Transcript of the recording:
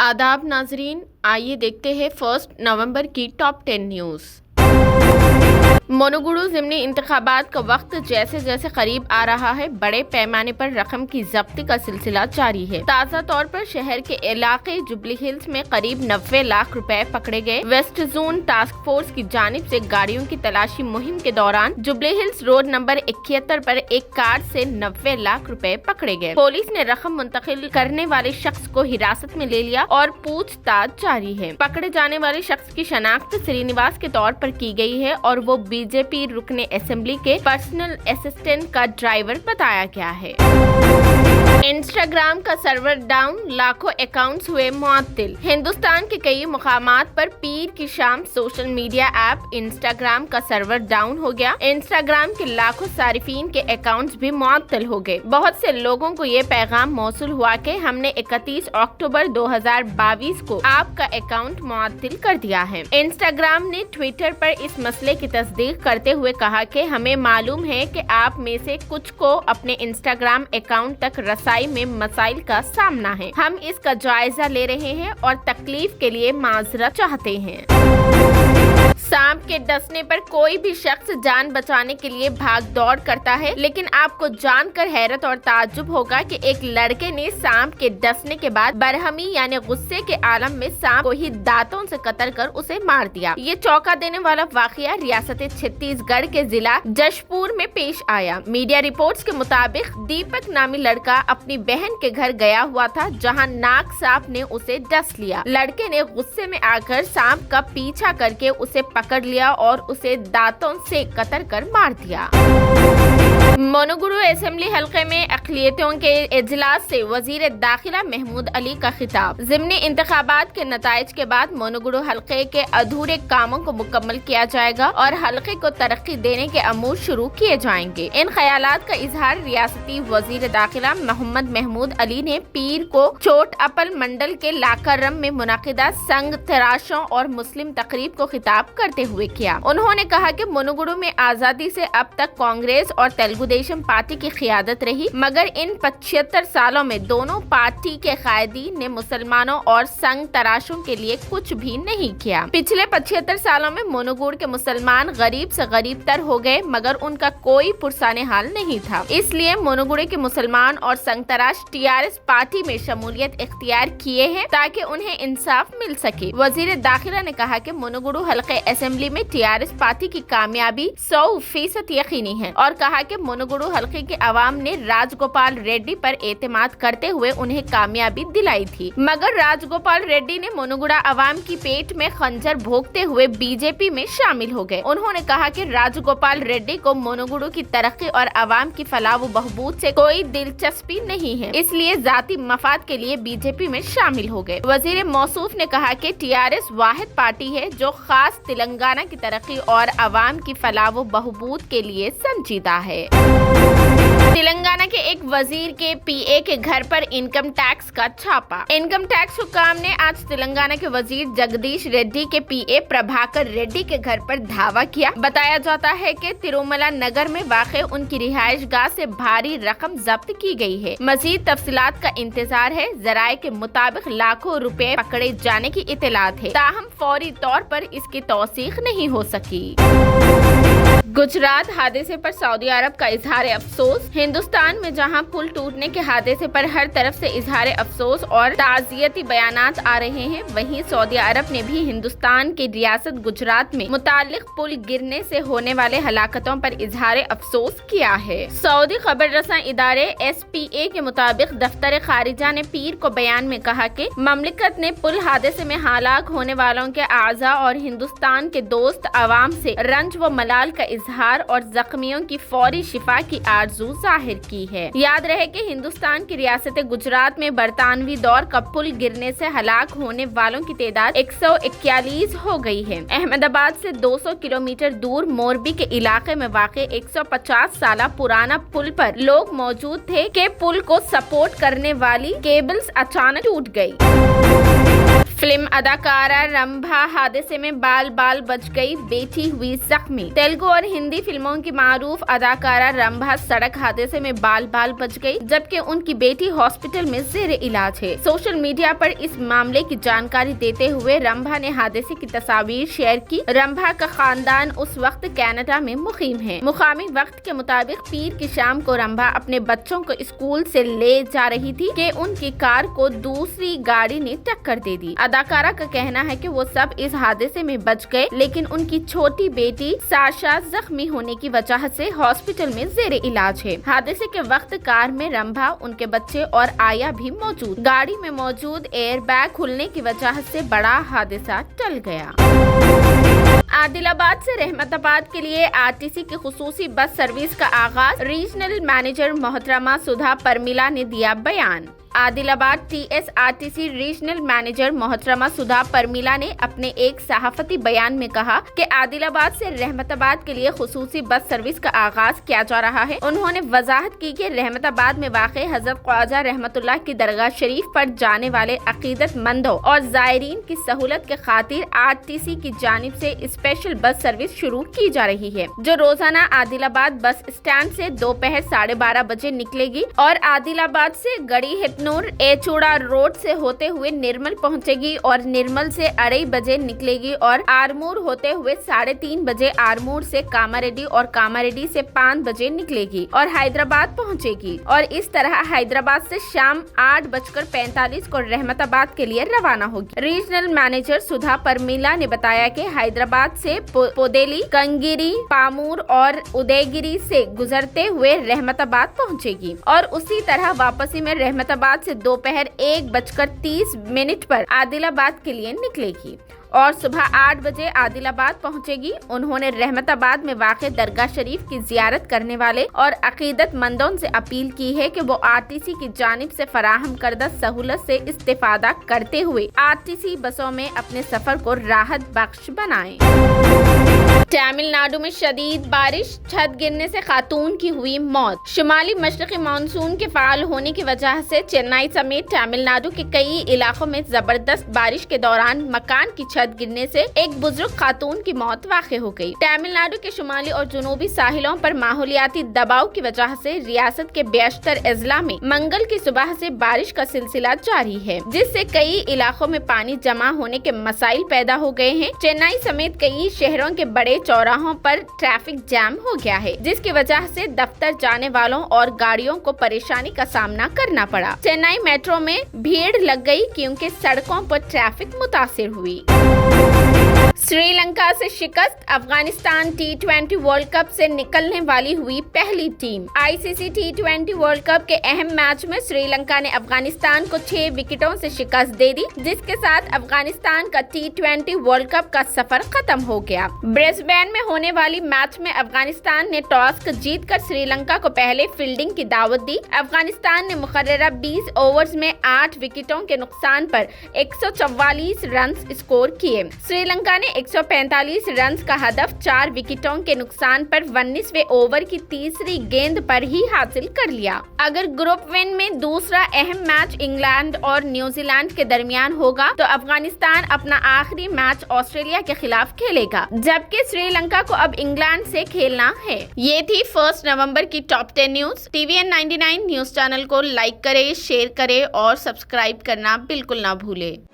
आदाब नाजरीन, आइए देखते हैं 1 नवंबर की टॉप 10 न्यूज़। मोनोगुडू ज़िमनी इंतखाबात का वक्त जैसे जैसे करीब आ रहा है, बड़े पैमाने पर रकम की जब्ती का सिलसिला जारी है। ताज़ा तौर पर शहर के इलाके जुबली हिल्स में करीब 90 लाख रुपए पकड़े गए। वेस्ट जोन टास्क फोर्स की जानिब से गाड़ियों की तलाशी मुहिम के दौरान जुबली हिल्स रोड नंबर 71 पर एक कार से 90 लाख रुपए पकड़े गए। पुलिस ने रकम मुंतकिल करने वाले शख्स को हिरासत में ले लिया और पूछताछ जारी है। पकड़े जाने वाले शख्स की शनाख्त श्रीनिवास के तौर पर की गई है और वो बीजेपी रुकने असेंबली के पर्सनल असिस्टेंट का ड्राइवर बताया गया है। इंस्टाग्राम का सर्वर डाउन, लाखों अकाउंट्स हुए मुअत्तिल। हिंदुस्तान के कई मुकामात पर पीर की शाम सोशल मीडिया ऐप इंस्टाग्राम का सर्वर डाउन हो गया। इंस्टाग्राम के लाखों सारिफीन के अकाउंट्स भी मुअत्तिल हो गए। बहुत से लोगों को ये पैगाम मौसूल हुआ कि हमने 31 अक्टूबर 2022 को आपका अकाउंट मुअत्तिल कर दिया है। इंस्टाग्राम ने ट्विटर पर इस मसले की तस्दीक करते हुए कहा कि हमें मालूम है कि आप में से कुछ को अपने इंस्टाग्राम अकाउंट तक रसाई में मसाइल का सामना है। हम इसका जायजा ले रहे हैं और तकलीफ के लिए माजरत चाहते हैं। सांप के डसने पर कोई भी शख्स जान बचाने के लिए भाग दौड़ करता है, लेकिन आपको जानकर हैरत और ताज्जुब होगा कि एक लड़के ने सांप के डसने के बाद बरहमी यानी गुस्से के आलम में सांप को ही दांतों से कतर कर उसे मार दिया। ये चौंका देने वाला वाकया रियासत छत्तीसगढ़ के जिला जशपुर में पेश आया। मीडिया रिपोर्ट्स के मुताबिक दीपक नामी लड़का अपनी बहन के घर गया हुआ था, जहां नाग सांप ने उसे डस लिया। लड़के ने गुस्से में आकर सांप का पीछा करके उसे पकड़ लिया और उसे दांतों से कतर कर मार दिया। मोनोगुडू असेंबली हलके में अक़लियतों के इजलास से वजीर दाखिला महमूद अली का खिताब। ज़िमनी इंतखाबात के नताइज के बाद मोनोगुडू हलके के अधूरे कामों को मुकम्मल किया जाएगा और हलके को तरक्की देने के अमूर शुरू किए जाएंगे। इन ख्यालात का इजहार रियासती वजीर दाखिला मोहम्मद महमूद अली ने पीर को चोट अपल मंडल के लाकारम में मुनाकिदा संग तराशों और मुस्लिम तकरीब को खिताब करते हुए किया। उन्होंने कहा कि मोनोगुडू में आजादी से अब तक कांग्रेस और तेलुगु देशम पार्टी की क़ियादत रही, मगर इन 75 सालों में दोनों पार्टी के कायदीन ने मुसलमानों और संग तराशों के लिए कुछ भी नहीं किया। पिछले 75 सालों में मोनोगुडू के मुसलमान गरीब से गरीब तर हो गए, मगर उनका कोई पुरसाने हाल नहीं था। इसलिए मोनोगुडू के मुसलमान और संग तराश टीआरएस पार्टी में शमूलियत इख्तियार किए हैं ताकि उन्हें इंसाफ मिल सके। वजीर दाखिला ने कहा कि मोनोगुडू हल्के असेंबली में टीआरएस पार्टी की कामयाबी 100% यकीनी है और कहा कि मोनोगुडू हल्के के अवाम ने राजगोपाल रेड्डी पर एतमाद करते हुए उन्हें कामयाबी दिलाई थी, मगर राजगोपाल रेड्डी ने मोनोगुडा अवाम की पेट में खंजर भोंकते हुए बीजेपी में शामिल हो गए। उन्होंने कहा कि राजगोपाल रेड्डी को मोनोगुडू की तरक्की और अवाम की फलाह व बहबूद से कोई दिलचस्पी नहीं है, इसलिए जाती मफाद के लिए बीजेपी में शामिल हो गए। वजीर मौसूफ ने कहा कि टीआरएस वाहिद पार्टी है जो खास तेलंगाना की तरक्की और अवाम की फलाह व बहबूद के लिए संजीदा है। तेलंगाना के एक वजीर के पीए के घर पर इनकम टैक्स का छापा। इनकम टैक्स हुकाम ने आज तेलंगाना के वजीर जगदीश रेड्डी के पीए प्रभाकर रेड्डी के घर पर धावा किया। बताया जाता है कि तिरुमला नगर में वाक़ उनकी रिहाइश गाह से भारी रकम जब्त की गई है। मजीद तफसीलात का इंतजार है। जराये के मुताबिक लाखों रुपए पकड़े जाने की इतलात है, ताहम फौरी तौर पर इसकी तौसीक नहीं हो सकी। गुजरात हादसे पर सऊदी अरब का इजहार अफसोस। हिंदुस्तान में जहां पुल टूटने के हादसे पर हर तरफ से इजहार अफसोस और ताज़ियती बयानात आ रहे हैं, वहीं सऊदी अरब ने भी हिंदुस्तान की रियासत गुजरात में मुताल्लिक पुल गिरने से होने वाले हलाकतों पर इजहार अफसोस किया है। सऊदी खबर रसां इदारे SPA के मुताबिक दफ्तर खारिजा ने पीर को बयान में कहा कि ममलिकत ने पुल हादसे में हलाक होने वालों के आज़ा और हिंदुस्तान के दोस्त अवाम से रंज व मलाल का इजहार और जख्मियों की फौरी शिफा की आरजू जाहिर की है। याद रहे कि हिंदुस्तान की रियासत गुजरात में बरतानवी दौर का पुल गिरने से हलाक होने वालों की तादाद 141 हो गई है। अहमदाबाद से 200 किलोमीटर दूर मोरबी के इलाके में वाक़े 150 साल पुराना पुल पर लोग मौजूद थे कि पुल को सपोर्ट करने वाली केबल्स अचानक टूट गई। फिल्म अदाकारा रंभा हादसे में बाल बाल बच गई, बेटी हुई जख्मी। तेलुगु और ادھر ہندی فلموں کی معروف اداکارہ رمبھا سڑک حادثے میں بال بال بچ گئی، جبکہ ان کی بیٹی ہاسپٹل میں زیر علاج ہے۔ سوشل میڈیا پر اس معاملے کی جانکاری دیتے ہوئے رمبھا نے حادثے کی تصاویر شیئر کی۔ رمبھا کا خاندان اس وقت کینیڈا میں مقیم ہے۔ مقامی وقت کے مطابق پیر کی شام کو رمبھا اپنے بچوں کو اسکول سے لے جا رہی تھی کہ ان کی کار کو دوسری گاڑی نے ٹکر دے دی۔ اداکارہ کا کہنا ہے کہ وہ سب اس حادثے میں بچ گئے، لیکن ان کی چھوٹی بیٹی ساشا زخمی ہونے کی وجہ سے ہاسپٹل میں زیر علاج ہے۔ حادثے کے وقت کار میں رمبھا، ان کے بچے اور آیا بھی موجود۔ گاڑی میں موجود ایئر بیگ کھلنے کی وجہ سے بڑا حادثہ ٹل گیا۔ عادل آباد سے رحمت آباد کے لیے RTC کی خصوصی بس سروس کا آغاز، ریجنل مینیجر محترمہ سدھا پرمیلا نے دیا بیان۔ عادل آباد TSRTC ریجنل مینیجر محترمہ سدھا پرمیلا نے اپنے ایک صحافتی بیان میں کہا کہ عادل آباد سے رحمت آباد کے لیے خصوصی بس سروس کا آغاز کیا جا رہا ہے۔ انہوں نے وضاحت کی کہ رحمت آباد میں واقع حضرت خواجہ رحمت اللہ کی درگاہ شریف پر جانے والے عقیدت مندوں اور زائرین کی سہولت کے خاطر RTC کی جانب سے اسپیشل بس سروس شروع کی جا رہی ہے، جو روزانہ عادل آباد بس اسٹینڈ سے دوپہر 12:30 بجے نکلے گی اور عادل آباد سے گڑی نور ایچوڑا روڈ سے ہوتے ہوئے نرمل پہنچے گی اور نرمل سے 2:30 بجے نکلے گی اور آرمور ہوتے ہوئے 3:30 بجے آرمور سے کاماریڈی اور کاماریڈی سے 5 بجے نکلے گی اور حیدرآباد پہنچے گی اور اس طرح حیدرآباد سے شام 8:45 کو رحمت آباد کے لیے روانہ ہوگی۔ ریجنل مینیجر سدھا پرمیلا نے بتایا کہ حیدرآباد سے پودیلی، کنگیری، پامور اور ادے گیری سے گزرتے ہوئے رحمت آباد پہنچے گی اور اسی طرح واپسی میں رحمت آباد سے دوپہر 1:30 پر عادل آباد کے لیے نکلے گی اور صبح 8 بجے عادل آباد پہنچے گی۔ انہوں نے رحمت آباد میں واقع درگاہ شریف کی زیارت کرنے والے اور عقیدت مندوں سے اپیل کی ہے کہ وہ RTC کی جانب سے فراہم کردہ سہولت سے استفادہ کرتے ہوئے RTC بسوں میں اپنے سفر کو راحت بخش بنائیں۔ تامل ناڈو میں شدید بارش، چھت گرنے سے خاتون کی ہوئی موت۔ شمالی مشرقی مانسون کے فعال ہونے کی وجہ سے چنئی سمیت تامل ناڈو کے کئی علاقوں میں زبردست بارش کے دوران مکان کی چھت گرنے سے ایک بزرگ خاتون کی موت واقع ہو گئی۔ تامل ناڈو کے شمالی اور جنوبی ساحلوں پر ماحولیاتی دباؤ کی وجہ سے ریاست کے بیشتر اضلاع میں منگل کی صبح سے بارش کا سلسلہ جاری ہے، جس سے کئی علاقوں میں پانی جمع ہونے کے مسائل پیدا ہو گئے ہیں۔ چنئی سمیت کئی شہروں کے بڑے چوراہوں پر ٹریفک جام ہو گیا ہے، جس کی وجہ سے دفتر جانے والوں اور گاڑیوں کو پریشانی کا سامنا کرنا پڑا۔ چنئی میٹرو میں بھیڑ لگ گئی کیونکہ سڑکوں پر ٹریفک متاثر ہوئی۔ سری لنکا سے شکست، افغانستان T20 ورلڈ کپ سے نکلنے والی ہوئی پہلی team. ICC T20 world cup کے اہم میچ میں سری لنکا نے افغانستان کو 6 وکٹوں سے شکست دے دی، جس کے ساتھ افغانستان کا T20 ورلڈ کپ کا سفر ختم ہو گیا۔ برسبین میں ہونے والی میچ میں افغانستان نے ٹاس جیت کر سری لنکا کو پہلے فیلڈنگ کی دعوت دی۔ افغانستان نے مقررہ 20 اوورز میں 8 وکٹوں کے نقصان پر 144 رنز اسکور کیے۔ سری لنکا نے 145 رنز کا ہدف 4 وکٹوں کے نقصان پر 19ویں اوور کی تیسری گیند پر ہی حاصل کر لیا۔ اگر گروپ ون میں دوسرا اہم میچ انگلینڈ اور نیوزی لینڈ کے درمیان ہوگا تو افغانستان اپنا آخری میچ آسٹریلیا کے خلاف کھیلے گا، جبکہ سری لنکا کو اب انگلینڈ سے کھیلنا ہے۔ یہ تھی 1 نومبر کی top 10 news. TVN 99 news channel کو لائک کریں، شیئر کریں اور سبسکرائب کرنا بالکل نہ بھولیں۔